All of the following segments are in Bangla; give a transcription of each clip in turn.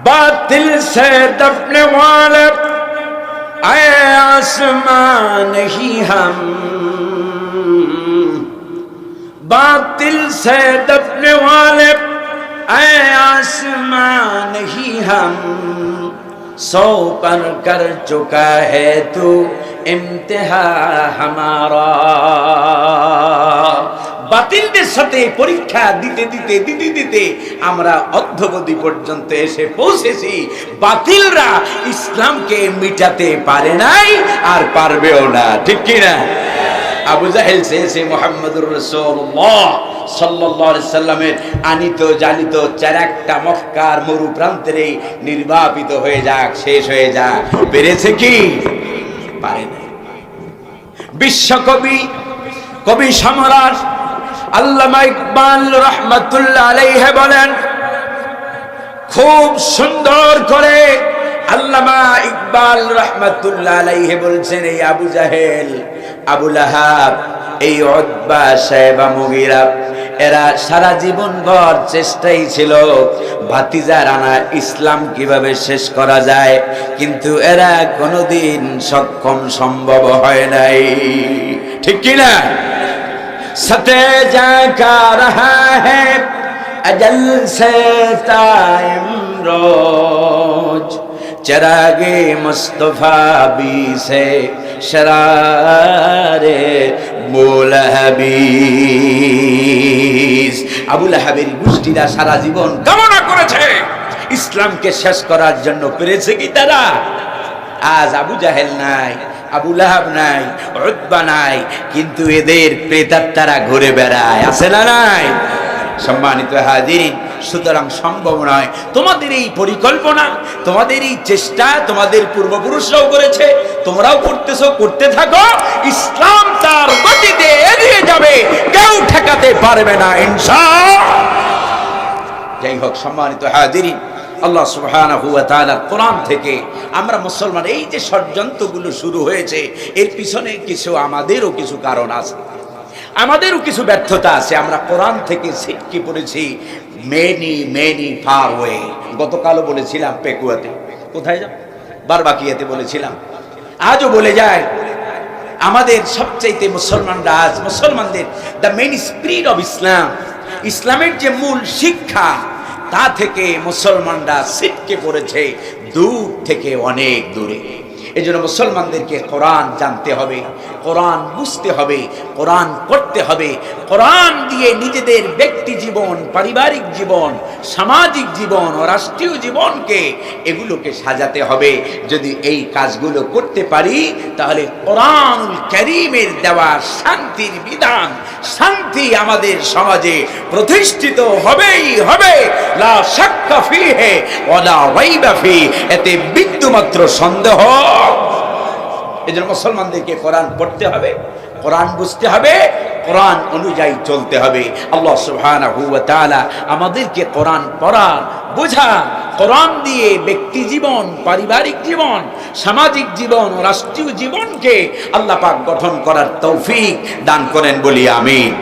बातिल से दबने वाले आए आसमान नहीं हम, बातिल से दबने वाले आए आसमान नहीं हम, सौ पर कर चुका है तू इम्तिहा हमारा। বাতিলদের সাথে পরীক্ষা দিতে দিতে দিতে দিতে আমরা অদ্যাবধি পর্যন্ত এসে পৌঁছেছি। বাতিলরা ইসলামকে মিটাতে পারে নাই আর পারবেও না, ঠিক কি না? আবু জাহেল চেয়েছে মুহাম্মদুর রাসূলুল্লাহ সাল্লাল্লাহু আলাইহি সাল্লামের আনিত জানিত চারাকটা মক্কার মরু প্রান্তরে নির্বাপিত হয়ে যাক, শেষ হয়ে যাক। পেরেছে কি? পারে নাই। বিশ্বকবি, কবি সম্রাট আল্লামা ইকবাল রাহমাতুল্লাহ আলাইহি বলেন, খুব সুন্দর করে আল্লামা ইকবাল রাহমাতুল্লাহ আলাইহি বলছেন, এই আবু জাহেল, আবু লাহাব, এই উতবা, শায়বা, মুগীরা, এরা সারা জীবন ভর চেষ্টাই ছিল ভাতিজার আনা ইসলাম কিভাবে শেষ করা যায়, কিন্তু এরা কোনোদিন সক্ষম সম্ভব হয় নাই, ঠিক কি না? सते जाका रहा है अजल से तायम रोज, चरागे मुस्तफा भी से शरारे मुलहबीस। আবু লাহাবের গোষ্ঠীরা সারা জীবন কামনা করেছে ইসলামকে শেষ করার জন্য, পেরেছে কি তারা? আজ আবু জাহেল নাই, আবু লাহাব নাই, উতবা নাই, কিন্তু এদের প্রেতাত্মারা ঘুরে বেড়ায়, আছে না নাই? সম্মানিত হাজিরিন, সুতরাং সম্ভব নয়। তোমাদের এই পরিকল্পনা, তোমাদের এই চেষ্টা তোমাদের পূর্বপুরুষরাও করেছে, তোমরাও করতেছো, করতে থাকো। ইসলাম তার গতিতে এগিয়ে যাবে, কেউ ঠেকাতে পারবে না ইনশাআল্লাহ। যাই হোক, সম্মানিত হাজিরিন, আল্লাহ সুবহানাহু ওয়া তাআলা কোরআন থেকে আমরা মুসলমান, এই যে ষড়যন্ত্রগুলো শুরু হয়েছে এর পিছনে কিছু আমাদেরও কিছু কারণ আছে, আমাদেরও কিছু ব্যর্থতা আছে। আমরা কোরআন থেকে ছিটকে পড়েছি মেনি ফার ওয়ে। গতকালও বলেছিলাম পেকুয়াতে, কোথায় যাব, বারবাকিয়াতে বলেছিলাম, আজও বলে যায়। আমাদের সবচাইতে মুসলমানরা আজ, মুসলমানদের the main spirit of Islam, ইসলামের যে মূল শিক্ষা, তা থেকে মুসলমানরা ছিটকে পড়েছে দূর থেকে অনেক দূরে। এজন্য মুসলমানদেরকে কোরআন জানতে হবে, কোরআন বুঝতে হবে, কোরআন পড়তে হবে। কোরআন দিয়ে নিজেদের ব্যক্তি জীবন, পারিবারিক জীবন, সামাজিক জীবন ও রাষ্ট্রীয় জীবনকে এগুলোকে সাজাতে হবে। যদি এই কাজগুলো করতে পারি তাহলে কোরআনুল কারীমের দেওয়া শান্তির বিধান, শান্তি আমাদের সমাজে প্রতিষ্ঠিত হবেই হবে। লা শাক্কা ফীহি ওয়া লা রাইবা ফীহি, এতে বিন্দুমাত্র সন্দেহ। এজন্য মুসলমানদেরকে কোরআন পড়তে হবে, কোরআন বুঝতে হবে, কোরআন অনুযায়ী চলতে হবে। আল্লাহ সুবহানাহু ওয়া তাআলা আমাদেরকে কোরআন পড়া, বোঝা, কোরআন দিয়ে ব্যক্তি জীবন, পারিবারিক জীবন, সামাজিক জীবন ও রাষ্ট্রীয় জীবনকে আল্লাহ পাক গঠন করার তৌফিক দান করেন বলি আমিন।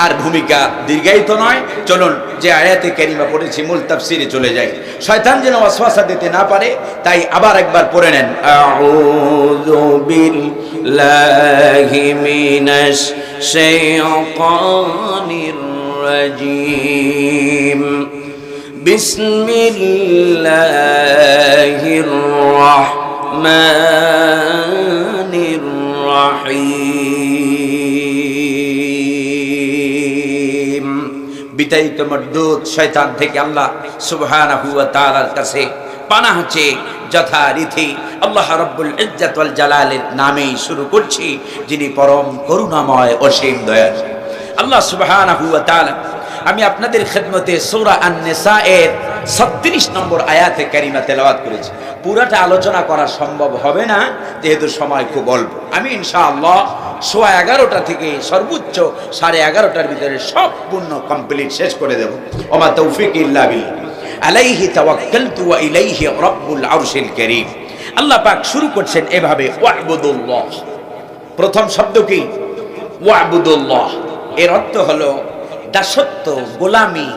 আর ভূমিকা দীর্ঘায়িত নয়, চলুন যে আয়াতে কারিমা পড়েছি মূল তাফসিরে চলে যাই। শয়তান যেন ওয়াসওয়াসা দিতে না পারে, তাই আবার একবার পড়ে নেন। আউযু বিল্লাহি মিনাশ শাইতানির রাজীম, বিসমিল্লাহির রাহমানির রাহিম। বিতাড়িত মরদুদ শয়তান থেকে আল্লাহ সুবহানাহু ওয়া তাআলার কাছে পানাহ চেয়ে যথারীতি আল্লাহ রাব্বুল ইজ্জত ওয়াল জালালের নামেই শুরু করছি, যিনি পরম করুণাময় অসীম দয়ালু। আল্লাহ সুবহানাহু ওয়া তাআলা, আমি আপনাদের খেদমতে সূরা আন-নিসা এর 36 নম্বর আয়াতে কারিমা তেলাওয়াত করেছি। পুরাটা আলোচনা করা সম্ভব হবে না, যেহেতু সময় খুব অল্প। আমি ইনশাআল্লাহ 11:15 থেকে সর্বোচ্চ 11:30টার ভিতরে সম্পূর্ণ কমপ্লিট শেষ করে দেব। ওমা তৌফিক ইল্লা বিল্লাহ, আলাইহি তাওয়াক্কালতু ওয়া ইলাইহি রাব্বুল আরশিল কারীম। আল্লাহ পাক শুরু করছেন এভাবে, ওয়া'বুদুল্লাহ। প্রথম শব্দ কি? ওয়া'বুদুল্লাহ। এর অর্থ হলো দাসত্ব, গোলামি,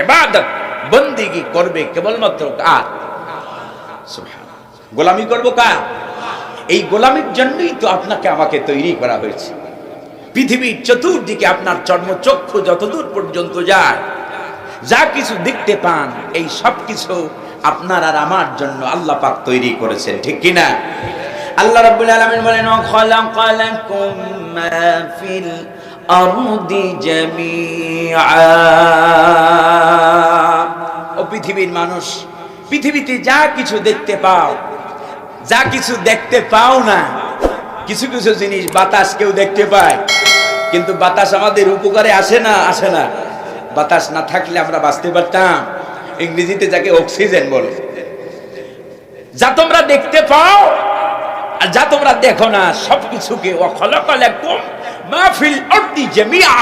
ইবাদত বন্দিগি করবে কেবলমাত্র কার? সুবহানাল্লাহ। গোলামি করব কার? এই গোলামির জন্যই তো আপনাকে আমাকে তৈরি করা হয়েছে। পৃথিবীর চতুর্দিকে আপনার চর্মচক্ষু যতদূর পর্যন্ত যায়, যা কিছু দেখতে পান, এই সব কিছু আপনার আর আমার জন্য আল্লাহ পাক তৈরি করেছেন, ঠিক কি না? আল্লাহ রাব্বুল আলামিন বলেন, ওয়া খালাকালাকুম মা ফিল আরদি জামিআ। ও পৃথিবীর মানুষ, পৃথিবীতে যা কিছু দেখতে পাও, যা কিছু দেখতে পাও না, কিছু কিছু জিনিস বাতাস কেউ দেখতে পায়, কিন্তু বাতাস আমাদের উপকারে আসে না, আসে না। বাতাস না থাকলে আমরা বাঁচতে পারতাম? ইংরেজিতে যাকে অক্সিজেন বলে। যা তোমরা দেখতে পাও আর যা তোমরা দেখো না, সবকিছুকে ওয়া খালাকালাকুম মা ফিল আরদি জামিআ,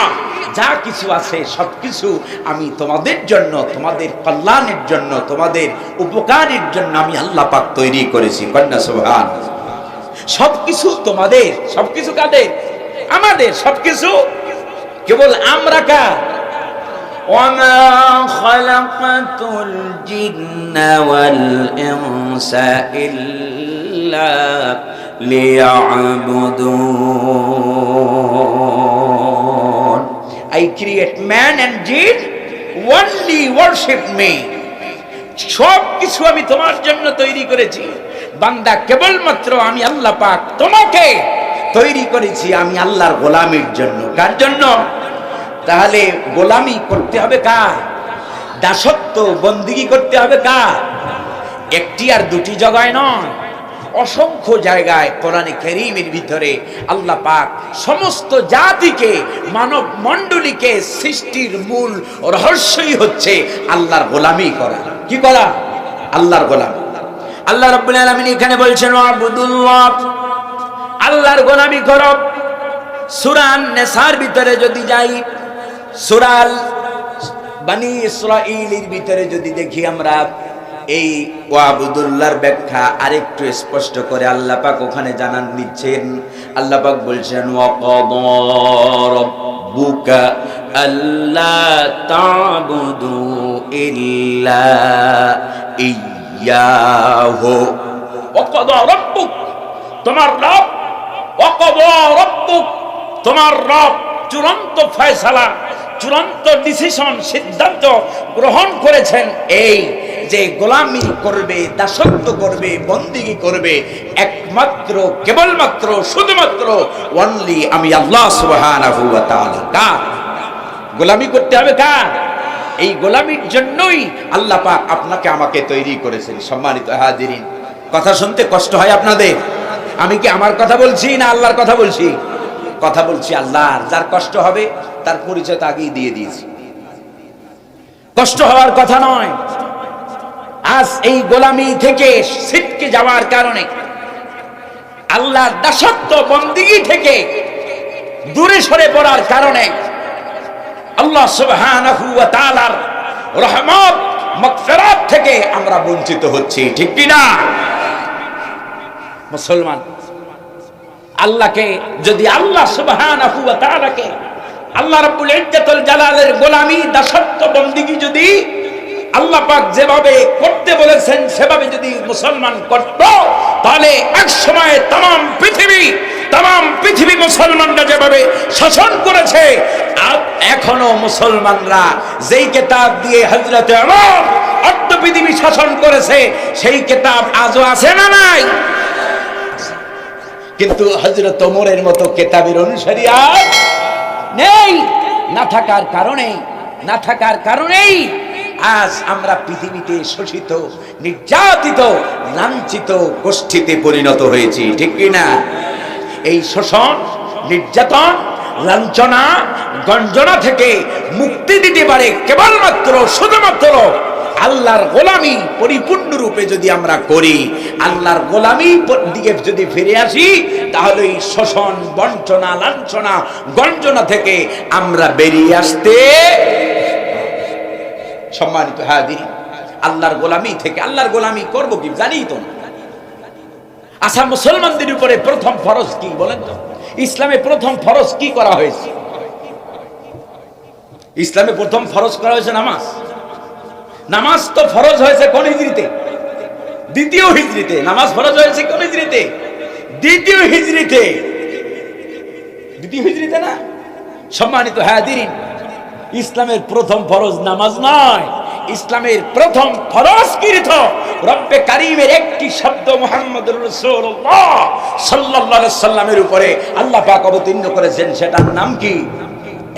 যা কিছু আছে সবকিছু আমি তোমাদের জন্য, তোমাদের কল্যাণের জন্য, তোমাদের উপকারের জন্য আমি আল্লাহ পাক তৈরি করেছি। কন্যা সুবহান। সবকিছু তোমাদের, সবকিছু কাদের? আমাদের। সবকিছু কেবল আমরা কার? ওয়ামা খালাকাতুল জিন্না ওয়াল ইনসা ইল্লা লিয়াবুদুন। I create man and jinn only worship me. সব কিছু আমি তোমার জন্য তৈরি করেছি বান্দা, কেবলমাত্র আমি আল্লাহ পাক তোমাকে তৈরি করেছি আমি আল্লাহর গোলামির জন্য। কার জন্য? তাহলে গোলামি করতে হবে কার? দাসত্ব, বন্দিগি করতে হবে কার? একটি আর দুটি জায়গায় নয়, অসংখ্য জায়গায় কোরআনে কারীমের ভিতরে আল্লাহ পাক সমস্ত জাতিকে, মানব মণ্ডলীকে, সৃষ্টির মূল রহস্যই হচ্ছে আল্লাহর গোলামি করা। কি করা? আল্লাহর গোলামি। আল্লাহ রাব্বুল আলামিন এখানে বলছেন ওয়াবুদুল্লাহ, আল্লাহর গোলামি করো। সূরা আন-নিসার ভিতরে যদি যাই, সূরা বনী ইসরাঈলের ভিতরে যদি দেখি আমরা, এই ওয়াবুদুল্লাহর ব্যাখ্যা আরেকটু স্পষ্ট করে আল্লাহ পাক ওখানে জানান দিচ্ছেন। আল্লাহ পাক বলছেন ওয়াকাদা রাব্বুকা আল্লা তা'বুদু ইল্লা ইয়াহু। ওয়াকাদা রাব্বুক, তোমার রব, ওয়াকাদা রাব্বুক, তোমার রব চূড়ান্ত ফয়সালা, চূড়ান্ত ডিসিশন, সিদ্ধান্ত গ্রহণ করেছেন এই যে গোলামি করবে, দাসত্ব করবে, বন্দিগি করবে একমাত্র, কেবলমাত্র, শুধুমাত্র অনলি আমি আল্লাহ সুবহানাহু ওয়া তাআলা। কার গোলামি করতে হবে? কার? এই গোলামির জন্যই আল্লাহ পাক আপনাকে আমাকে তৈরি করেছেন। সম্মানিত হাজিরিন, কথা শুনতে কষ্ট হয় আপনাদের? আমি কি আমার কথা বলছি না আল্লাহর কথা বলছি? কথা বলছি আল্লাহর। যার কষ্ট হবে তার পরিচয় তো আগেই দিয়ে দিয়েছি, কষ্ট হওয়ার কথা নয়। আজ এই গোলামি থেকে ছিটকে যাওয়ার কারণে, আল্লাহর দাসত্ব বন্দিগি থেকে দূরে সরে পড়ার কারণে আল্লাহ সুবহানাহু ওয়া তাআলার রহমত, মাগফিরাত থেকে আমরা বঞ্চিত হচ্ছি, ঠিক কি না? মুসলমান, আল্লাহকে যদি, আল্লাহ সুবহানাহু ওয়া তাআলাকে, আল্লাহ রাব্বুল ইজ্জাতুল জালালের গোলামি, দাসত্ব, বন্দিগি যদি আল্লাহ পাক যেভাবে করতে বলেছেন সেভাবে যদি মুসলমান করত, তাহলে এক সময়ে তাম পৃথিবী মুসলমানরা যেভাবে শাসন করেছে, আর এখনো মুসলমানরা যেই কিতাব দিয়ে হযরত ওমর অর্ধ পৃথিবী শাসন করেছে, সেই কিতাব আজও আছে না নাই? কিন্তু হযরত ওমরের মতো কিতাবের অনুসারী আর নেই। না থাকার কারণেই আজ আমরা পৃথিবীতে শোষিত, নির্যাতিত, লাঞ্ছিত গোষ্ঠীতে পরিণত হয়েছি, ঠিক কি না? এই শোষণ, নির্যাতন, লাঞ্ছনা, গঞ্জনা থেকে মুক্তি দিতে পারে কেবলমাত্র, শুধুমাত্র আল্লাহর গোলামি পরিপূর্ণরূপে যদি আমরা করি, আল্লাহর গোলামি দিকে যদি ফিরে আসি, তাহলে এই শোষণ, বঞ্চনা, লাঞ্ছনা, গঞ্জনা থেকে আমরা বেরিয়ে আসতে। সম্মানিত হাজির, আল্লাহর গোলামি থেকে, আল্লাহর গোলামি করবো কি জানি তো না। আচ্ছা, মুসলমানদের উপরে প্রথম ফরজ কি বলেন তো? ইসলামে প্রথম ফরজ কি করা হয়েছে? ইসলামে প্রথম ফরজ করা হয়েছে নামাজ। নামাজ তো ফরজ হয়েছে কোন হিজরিতে? দ্বিতীয় হিজরিতে। নামাজ ফরজ হয়েছে কোন হিজরিতে? দ্বিতীয় হিজরিতে। দ্বিতীয় হিজরিতে না? সম্মানিত হাজিরিন, ইসলামের প্রথম ফরজ নামাজ নয়, ইসলামের প্রথম ফরজকৃত রব্বে কারীমের একটি শব্দ মুহাম্মদুর রাসূলুল্লাহ সাল্লাল্লাহু আলাইহি সাল্লামের উপরে আল্লাহ পাক অবতীর্ণ করেছেন। সেটার নাম কি?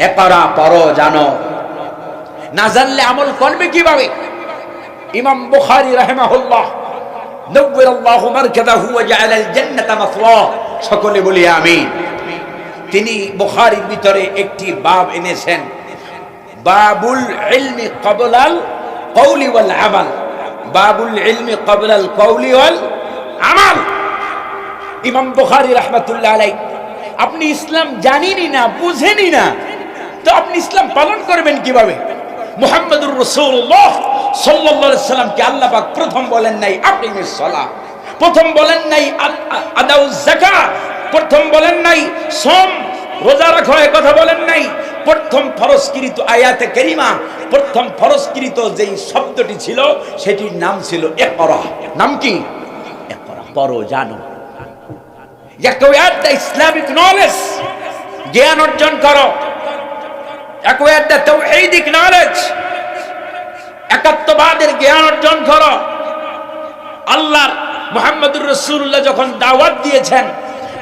ইকরা, পড়ো, জানো। না জানলে আমল করবে কিভাবে? ইমাম বুখারী রাহিমাহুল্লাহ, নব্বরাল্লাহু মারকাদাহু ওয়া জাআলাল জান্নাতা মাথওয়া, সকলে বলি আমিন। তিনি বুখারীর ভিতরে একটি বাব এনেছেন, বাবুল ইলমি ক্বাবলাল কওলি ওয়াল আমাল। বাবুল ইলমি ক্বাবলাল কওলি ওয়াল আমাল। ইমাম বুখারী রাহমাতুল্লাহ আলাইহি, আপনি ইসলাম জানেনই না, বুঝেনই না, তো আপনি ইসলাম পালন করবেন কিভাবে? মুহাম্মদুর রাসূলুল্লাহ সাল্লাল্লাহু আলাইহি সাল্লামকে আল্লাহ পাক প্রথম বলেন নাই আকিমিস সালাহ, প্রথম বলেন নাই আদাউজ যাকাত, প্রথম বলেন নাই সম রোজা রাখো, এ কথা বলেন নাই। প্রথম ফরজকৃত আয়াতে কারিমা, প্রথম ফরজকৃত যেই শব্দটি ছিল সেটির নাম ছিল ইকরা। নাম কি? ইকরা, পড়ো, জানো। অ্যাকোয়ার দ্য ইসলামিক নলেজ, জ্ঞান অর্জন করো। অ্যাকোয়ার দ্য তাওহীদিক নলেজ, একাত্মবাদের জ্ঞান অর্জন করো। আল্লাহর মুহাম্মদুর রাসূলুল্লাহ যখন দাওয়াত দিয়েছেন,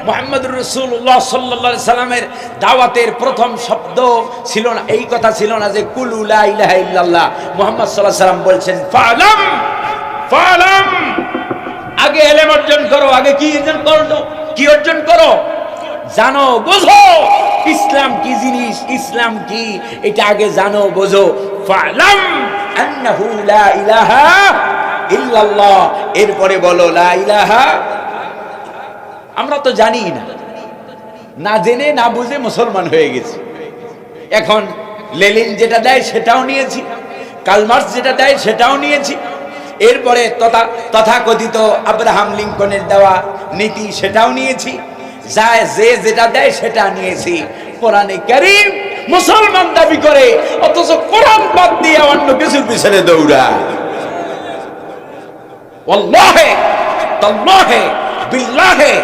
মুহাম্মদুর রাসূলুল্লাহ সাল্লাল্লাহু আলাইহি সাল্লামের দাওয়াতের প্রথম শব্দ ছিল না, এই কথা ছিল না যে কুলু লা ইলাহা ইল্লাল্লাহ। মুহাম্মদ সাল্লাল্লাহু আলাইহি সাল্লাম বলছেন ফালাম ফালাম, আগে ইলম অর্জন করো। আগে কি অর্জন করো? কি অর্জন করো? জানো, বোঝো ইসলাম কি জিনিস, ইসলাম কি, এটা আগে জানো, বোঝো। ফালাম আন্নাহু লা ইলাহা ইল্লাল্লাহ, এরপরে বলো লা ইলাহা। আমরা তো জানি না, না জেনে না বুঝে মুসলমান হয়ে গেছি। এখন লেনিন যেটা দেয় সেটাও নিয়েছি, কার্ল মার্কস যেটা দেয় সেটাও নিয়েছি, এরপরে তথাকথিত আব্রাহাম লিঙ্কনের দেওয়া নীতি সেটাও নিয়েছি, যে যেটা দেয় সেটা নিয়েছি। কোরআনে কারীম মুসলমান দাবি করে, অথচ কোরআন বাদ দিয়ে অন্য কিছুর পিছনে দৌড়ায়। ওয়াল্লাহি তাল্লাহি বিল্লাহি,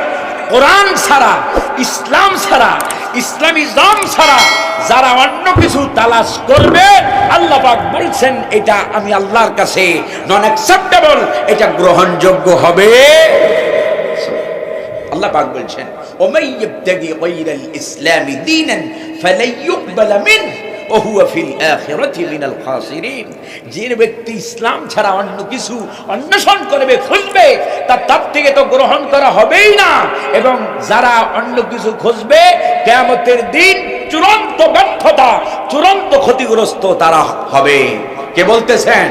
কোরআন ছাড়া, ইসলাম ছাড়া, ইসলামিজম ছাড়া যারা অন্য কিছু তালাশ করবে, আল্লাহ পাক বলছেন এটা আমি আল্লাহর কাছে নন অ্যাকসেপ্টেবল, এটা গ্রহণযোগ্য হবে। আল্লাহ পাক বলছেন ওমাই ইবতাগি গায়রাল ইসলামি দীনান ফালাই ইউকবাল মিনহু ওয়া হুয়া ফিল আখিরাতি মিনাল খাসিরিন। যে ব্যক্তি ইসলাম ছাড়া অন্য কিছু অন্বেষণ করবে, খুঁজবে, তার থেকে তো গ্রহণ করা হবেই না, এবং যারা অন্য কিছু খুঁজবে কিয়ামতের দিন চূড়ান্ত ব্যর্থতা, চূড়ান্ত ক্ষতিগ্রস্ত তারা হবে। কে বলতেছেন?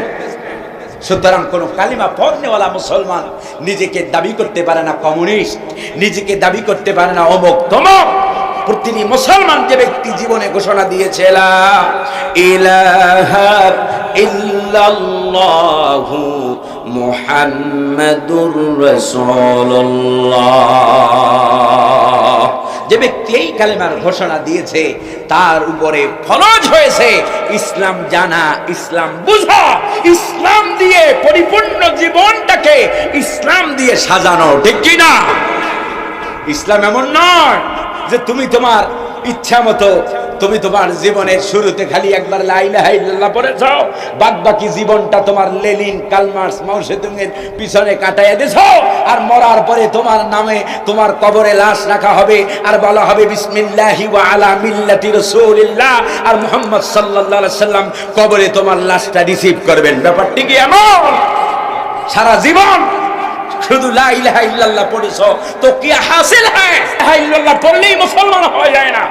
সুতরাং কোন কালিমা পড়নেওয়ালা মুসলমান নিজেকে দাবি করতে পারে না কমিউনিস্ট, নিজেকে দাবি করতে পারে না অমুক তমুক। প্রতিটি মুসলমান যে ব্যক্তি জীবনে ঘোষণা দিয়েছে লা ইলাহা ইল্লাল্লাহু মুহাম্মাদুর রাসূলুল্লাহ, যে ব্যক্তি এই কালেমার ঘোষণা দিয়েছে তার উপরে ফরজ হয়েছে ইসলাম জানা, ইসলাম বুঝা, ইসলাম দিয়ে পরিপূর্ণ জীবনটাকে ইসলাম দিয়ে সাজানো। ঠিক কি না? ইসলাম এমন নয় যে তুমি তোমার ইচ্ছা মতো, তুমি তোমার জীবনের শুরুতে খালি একবার লা ইলাহা ইল্লাল্লাহ পড়ে যাও, বাদ বাকি জীবনটা তোমার লেনিন, কার্ল মার্কস, মাও সেতুংয়ের পিছনে কাটাইয়া দিছো, আর মরার পরে তোমার নামে তোমার কবরে লাশ রাখা হবে, আর বলা হবে বিসমিল্লাহি ওয়া আলা মিল্লাতি রাসূলিল্লাহ, আর মুহাম্মদ সাল্লাল্লাহু আলাইহি সাল্লাম কবরে তোমার লাশটা রিসিভ করবেন। ব্যাপারটি কি এমন? সারা জীবন শুধু লা ইলাহা ইল্লাল্লাহ পড়েছো তো কি হাসিল হয়? লা ইলাহা ইল্লাল্লাহ পড়লেই মুসলমান হয়ে যায় না।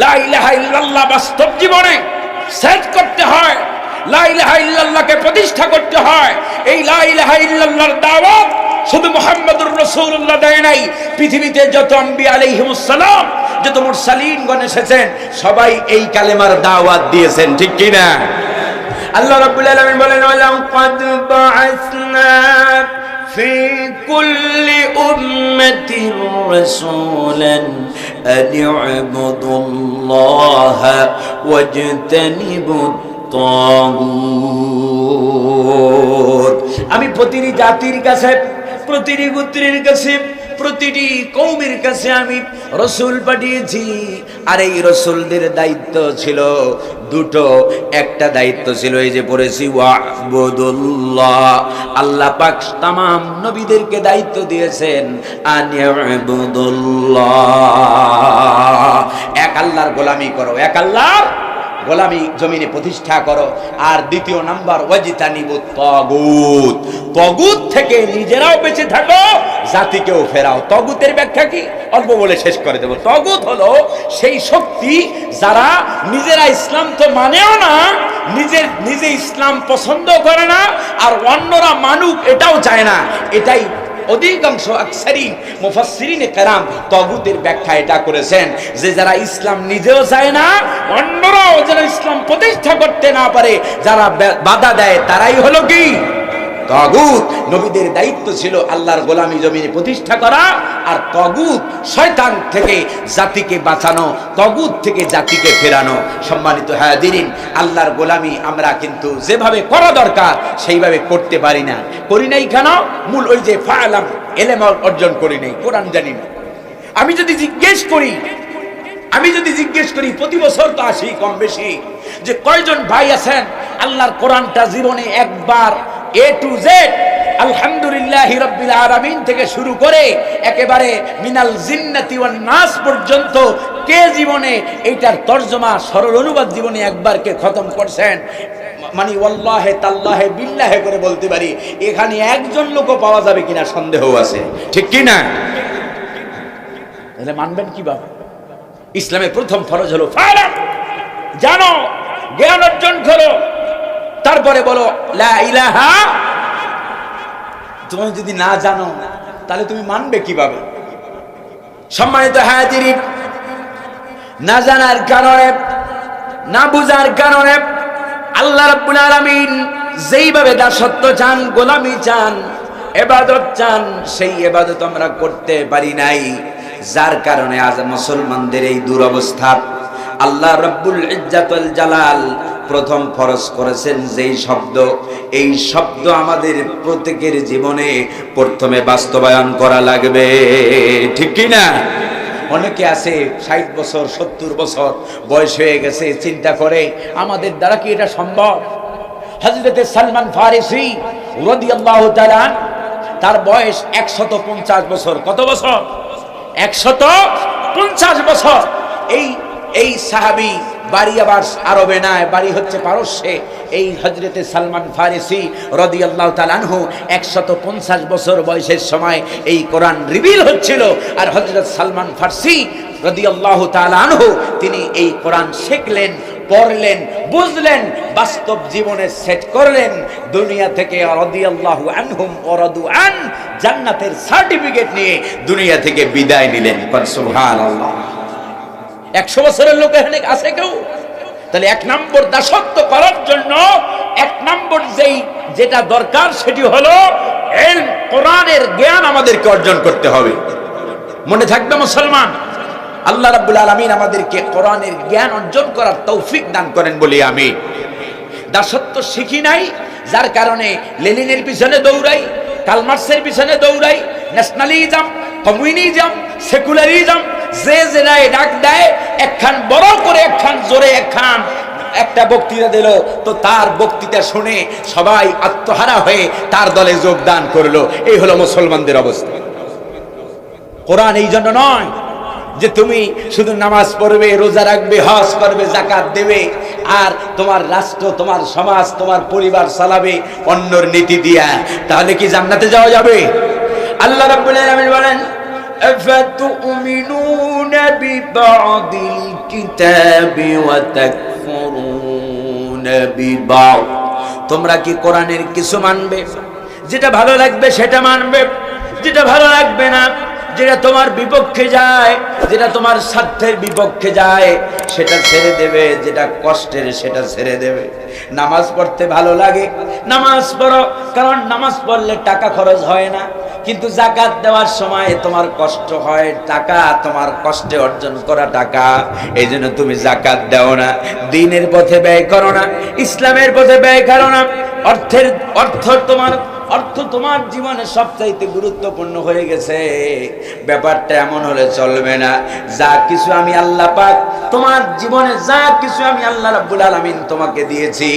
লা ইলাহা ইল্লাল্লাহ বাস্তব জীবনে সেট করতে হয়, লা ইলাহা ইল্লাল্লাহকে প্রতিষ্ঠা করতে হয়। এই লা ইলাহা ইল্লাল্লাহর দাওয়াত শুধু মুহাম্মদুর রাসূলুল্লাহ দেয় নাই, পৃথিবীতে যত আম্বিয়া আলাইহিমুস সালাম, যত মুরসালিনগণ এসেছেন সবাই এই কালেমার দাওয়াত দিয়েছেন। ঠিক কি না? আল্লাহ রাব্বুল আলামিন বলেন ওয়ালাকাদ বাআসনা في كل أمة رسولا أن اعبدوا الله واجتنبوا তাগুত। আমি প্রতিটি জাতির কাছে, প্রতিটি গোত্রের কাছে, প্রতিটি কওমের কাছে আমি রাসূল পাঠিয়েছি। আর এই রাসূলদের দায়িত্ব ছিল দুটো। একটা দায়িত্ব ছিল এই যে পড়েছি ওয়া'বুদুল্লাহ, আল্লাহ পাক तमाम নবীদেরকে দায়িত্ব দিয়েছেন আনি'বুদুল্লাহ, এক আল্লাহর গোলামি করো, এক আল্লাহর গোলামি জমিনে প্রতিষ্ঠা করো। আর দ্বিতীয় নাম্বার ওয়াজতানিবুত তাগুত, তাগুত থেকে নিজেরাও বেঁচে থাকো, জাতিকেও ফেরাও। তাগুতের ব্যাখ্যা কি অল্প বলে শেষ করে দেব। তাগুত হলো সেই শক্তি যারা নিজেরা ইসলাম তো মানেও না, নিজে ইসলাম পছন্দ করে না, আর অন্যরা মানুক এটাও চায় না। এটাই অধিকাংশ আকসারিন মুফাসসিরিনে কেরাম তাগুতের ব্যাখ্যা এটা করেছেন যে যারা ইসলাম নিজেও চায় না, অন্যরাও যারা ইসলাম প্রতিষ্ঠা করতে না পারে, যারা বাধা দেয়, তারাই হলো কি তাগুত। নবীদের দায়িত্ব ছিল আল্লাহর গোলামি জমিনে প্রতিষ্ঠা করা, আর তাগুত শয়তান থেকে জাতিকে বাঁচানো, তাগুত থেকে জাতিকে ফেরানো। সম্মানিত হাজিরিন, আল্লাহর গোলামি আমরা কিন্তু যেভাবে করা দরকার সেইভাবে করতে পারি না। করি নাই কেন? মূল ওই যে ফাআলাম, ইলম অর্জন করি নাই, কোরআন জানি না। আমি যদি জিজ্ঞেস করি প্রতি বছর তো আসি কম বেশি, যে কয়জন ভাই আছেন আল্লাহর কোরআনটা জীবনে একবার এ টু জেড আলহামদুলিল্লাহি রাব্বিল আলামিন থেকে শুরু করে একেবারে মিনাল জিন্নাতি ওয়ান নাস পর্যন্ত কে জীবনে এইটার তরজমা সরল অনুবাদ জীবনে একবার কে খতম করছেন? মানে ওয়াল্লাহে তাল্লাহে বিল্লাহে করে বলতে পারি এখানে একজন লোকও পাওয়া যাবে কিনা সন্দেহ আছে, ঠিক কি না? তাহলে মানবেন কিভাবে? ইসলামের প্রথম ফরজ হলো ফারাম, জানো, জ্ঞান অর্জন করো, তারপরে বলো লা ইলাহা। তুমি যদি না জানো তাহলে তুমি মানবে কিভাবে? সম্মানিত হাজিরিন, না জানার কারণে, না বুঝার কারণে আল্লাহ রাব্বুল আলামিন যেইভাবে দাসত্ব চান, গোলামি চান, ইবাদত চান, সেই ইবাদত আমরা করতে পারি নাই, যার কারণে আজ মুসলমানদের এই দুরবস্থা। আল্লাহ রাব্বুল ইজ্জাত ওয়াল জালাল প্রথম ফরজ করেছেন যেই শব্দ, এই শব্দ আমাদের প্রত্যেকের জীবনে প্রথমে বাস্তবায়ন করা লাগবে, ঠিক কি না? অনেকে আছে 60 বছর 70 বছর বয়স হয়ে গেছে, চিন্তা করে আমাদের দ্বারা কি এটা সম্ভব? হযরতে সালমান ফারিসি রাদিয়াল্লাহু তাআলা, তার বয়স 150 বছর। কত বছর? 150 বছর। এই সাহাবী বাড়ি আবার আরবে না, বাড়ি হচ্ছে পারস্যে। এই হযরতে সালমান ফারিসি রাদিয়াল্লাহু তাআলা আনহু 150 বছর বয়সের সময় এই কোরআন রিভিল হচ্ছিল, আর হযরত সালমান ফারসি রাদিয়াল্লাহু তাআলা আনহু তিনি এই কোরআন শিখলেন, পড়লেন, বুঝলেন, বাস্তব জীবনে সেট করলেন। দুনিয়া থেকে রাদিয়াল্লাহু আনহুম ওয়া রাদু আন, জান্নাতের সার্টিফিকেট নিয়ে দুনিয়া থেকে বিদায় নিলেন। সুবহানাল্লাহ। 100 বছরের লোক এখানে আছে কেউ? তাহলে এক নম্বর দাসত্ব করার জন্য এক নম্বর যেটা দরকার সেটি হলো ইলম, কোরআনের জ্ঞান আমাদেরকে অর্জন করতে হবে। মনে থাকবে মুসলমান, আল্লাহ রাব্বুল আলামিন আমাদেরকে কোরআনের জ্ঞান অর্জন করার তৌফিক দান করেন বলি আমি। দাসত্ব শিখি নাই, যার কারণে লেনিনের পিছনে দৌড়াই, কার্ল মার্কসের পিছনে দৌড়াই, ন্যাশনালিজম, কমিউনিজম, সেকুলারিজম, যে যেটাই ডাক দেয়, একখান বড় করে, একখান জোরে, একখান একটা বক্তৃতা দিল, তো তার বক্তৃতা শুনে সবাই আত্মহারা হয়ে তার দলে যোগদান করলো। এই হলো মুসলমানদের অবস্থা। কোরআন এই জন্য নয় যে তুমি শুধু নামাজ পড়বে, রোজা রাখবে, হজ করবে, যাকাত দেবে, আর তোমার রাষ্ট্র, তোমার সমাজ, তোমার পরিবার চালাবে অন্যর নীতি দিয়া, তাহলে কি জান্নাতে যাওয়া যাবে? আল্লাহ রাব্বুল আলামিন বলেন أفتؤمنون ببعض الكتاب وتكفرون ببعض। তোমরা কি কোরআনের কিছু মানবে, যেটা ভালো লাগবে সেটা মানবে, যেটা ভালো লাগবে না, যেটা তোমার বিপক্ষে যায়, যেটা তোমার স্বার্থের বিপক্ষে যায় সেটা ছেড়ে দেবে, যেটা কষ্টের সেটা ছেড়ে দেবে। নামাজ পড়তে ভালো লাগে, নামাজ পড়ো, কারণ নামাজ পড়লে টাকা খরচ হয় না। কিন্তু যাকাত দেওয়ার সময় তোমার কষ্ট হয়, টাকা তোমার কষ্টে অর্জন করা টাকা, এই জন্য তুমি যাকাত দাও না, দ্বীনের পথে ব্যয় করো না, ইসলামের পথে ব্যয় করো না। অর্থ তোমার জীবনে সবচাইতে গুরুত্বপূর্ণ হয়ে গেছে। ব্যাপারটা এমন হলে চলবে না। যা কিছু আমি আল্লাহ পাক তোমার জীবনে, যা কিছু আমি আল্লাহ রাব্বুল আলামিন তোমাকে দিয়েছি,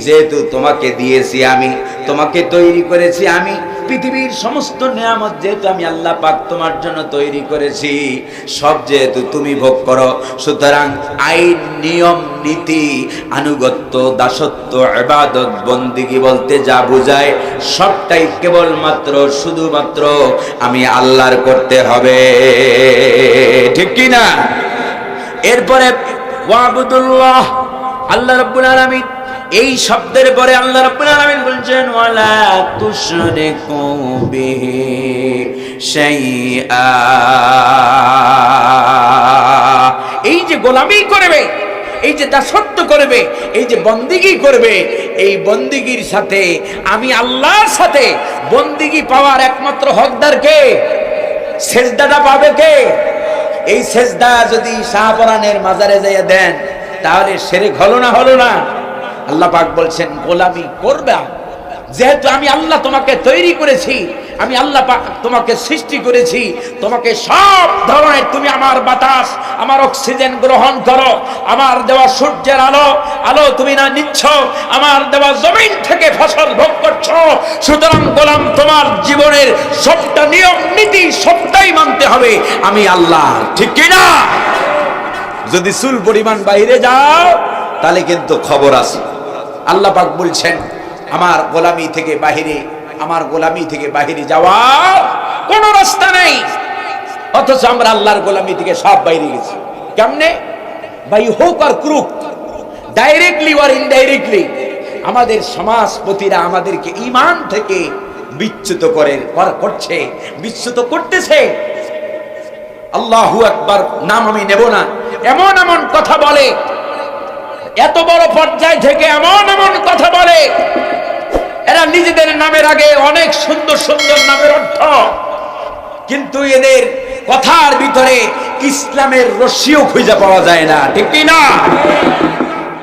যেহেতু তোমাকে দিয়েছি, আমি তোমাকে তৈরি করেছি, আমি পৃথিবীর সমস্ত নিয়ামত যেহেতু আমি আল্লাহ পাক তোমার জন্য তৈরি করেছি, সব যেহেতু তুমি ভোগ করো, সুতরাং আইন, নিয়ম, নীতি, আনুগত্য, দাসত্ব, ইবাদত, বন্দেগী বলতে যা বোঝায় সবটাই কেবলমাত্র শুধুমাত্র আমি আল্লাহর করতে হবে, ঠিক কি না? এরপরে ওয়াবুদুল্লাহ, আল্লাহ রাব্বুল আলামিন, এই শব্দের পরে আল্লাহ রাব্বুল আলামিন বলছেন ওয়ালা তুশরিকু বিহি শাইআ। এই যে গোলামি করবে, এই যে দাসত্ব করবে, এই যে বন্দেগী করবে, এই বন্দেগীর সাথে আমি আল্লাহর সাথে বন্দেগী পাওয়ার একমাত্র হকদার কে? সেজদাটা পাবে কে? এই সেজদা যদি শাহপরানের মাজারে যাইয়া দেন তাহলে শিরক হলো না? হলো না? আল্লাহ পাক বলছেন গোলামি করবা, যেহেতু আমি আল্লাহ তোমাকে তৈরি করেছি, আমি আল্লাহ পাক তোমাকে সৃষ্টি করেছি, তোমাকে সব ধরনের, তুমি আমার বাতাস, আমার অক্সিজেন গ্রহণ করো, আমার দেওয়া সূর্যের আলো তুমি না নিচ্ছ, আমার দেওয়া জমিন থেকে ফসল ভোগ করছো, সুতরাং গোলাম তোমার জীবনের সবটা নিয়ম নীতি সবটাই মানতে হবে আমি আল্লাহ, ঠিক কি না? যদি চুল পরিমাণ বাইরে যাও তাহলে কিন্তু খবর আছে। আল্লাহ পাক বলছেন আমার গোলামি থেকে বাহিরে, আমার গোলামি থেকে বাহিরে যাওয়ার কোন রাস্তা নেই, অথচ আমরা আল্লাহর গোলামি থেকে সব বাইরে গেছি। কেমনে? বাই হোক আর ক্রুক, ডাইরেক্টলি আর ইনডাইরেক্টলি আমাদের সমাজপতিরা আমাদেরকে ঈমান থেকে বিচ্যুত করছে, বিচ্যুত করতেছে। আল্লাহু আকবার নাম আমি নেব না, এমন এমন কথা বলে, এত বড় পর্যায় থেকে এমন এমন কথা বলে, এরা নিজেদের নামের আগে অনেক সুন্দর সুন্দর নামের অর্থ, কিন্তু এদের কথার ভিতরে ইসলামের রশ্মিও খুঁজে পাওয়া যায় না, ঠিক কি না?